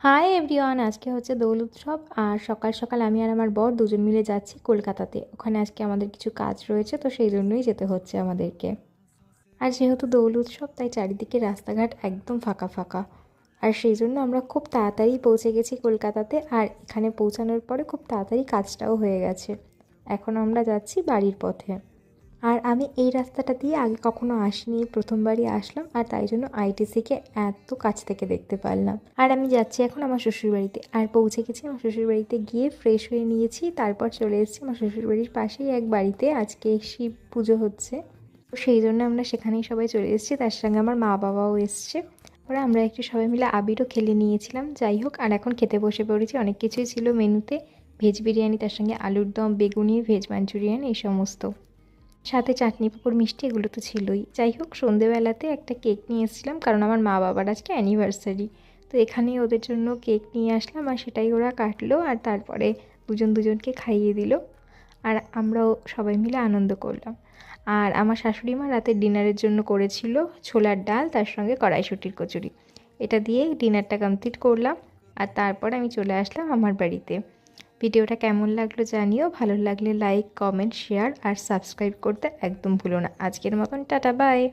Hi everyone, আজকে হচ্ছে দোল উৎসব। আর সকাল সকাল আমি আর আমার বর দুজন মিলে যাচ্ছি কলকাতাতে। ওখানে আজকে আমাদের কিছু কাজ রয়েছে, তো সেই জন্যই যেতে হচ্ছে আমাদেরকে। আর যেহেতু দোল উৎসব, তাই চারিদিকে রাস্তাঘাট একদম ফাঁকা ফাঁকা। আর সেই জন্য আমরা খুব তাড়াতাড়ি পৌঁছে গেছি কলকাতাতে। আর এখানে পৌঁছানোর পরে খুব তাড়াতাড়ি কাজটাও হয়ে গেছে। এখন আমরা যাচ্ছি বাড়ির পথে। আর আমি এই রাস্তাটা দিয়ে আগে কখনো আসিনি, প্রথমবারই আসলাম। আর তাই জন্য আইটিসিকে এত কাছ থেকে দেখতে পারলাম। আর আমি যাচ্ছি এখন আমার শ্বশুরবাড়িতে। আর পৌঁছে গেছি আমার শ্বশুরবাড়িতে, গিয়ে ফ্রেশ হয়ে নিয়েছি, তারপর চলে এসেছি আমার শ্বশুরবাড়ির পাশেই এক বাড়িতে। আজকে শিব পুজো হচ্ছে, তো সেই জন্য আমরা সেখানেই সবাই চলে এসেছি। তার সঙ্গে আমার মা বাবাও এসছে। ওরা আমরা একটু সবাই মিলে আবিরও খেলে নিয়েছিলাম। যাই হোক, আর এখন খেতে বসে পড়েছি। অনেক কিছুই ছিল মেনুতে, ভেজ বিরিয়ানি, তার সঙ্গে আলুর দম, বেগুনি, ভেজ মাঞ্চুরিয়ান, এই সমস্ত। সাথে চাটনি, পাঁপড়, মিষ্টি, এগুলো তো ছিলই। যাই হোক, সন্ধেবেলাতে একটা কেক নিয়ে এসেছিলাম, কারণ আমার মা বাবার আজকে অ্যানিভার্সারি। তো এখানেই ওদের জন্য কেক নিয়ে আসলাম, আর সেটাই ওরা কাটলো। আর তারপরে দুজন দুজনকে খাইয়ে দিল। আর আমরাও সবাই মিলে আনন্দ করলাম। আর আমার শাশুড়ি মা রাতের ডিনারের জন্য করেছিল ছোলার ডাল, তার সঙ্গে কড়াইশুঁটির কচুরি। এটা দিয়ে ডিনারটা কমপ্লিট করলাম। আর তারপর আমি চলে আসলাম আমার বাড়িতে। ভিডিওটা কেমন লাগলো জানিও। ভালো লাগলে লাইক, কমেন্ট, শেয়ার আর সাবস্ক্রাইব করতে একদম ভুলো না। আজকের মতন টাটা, বাই।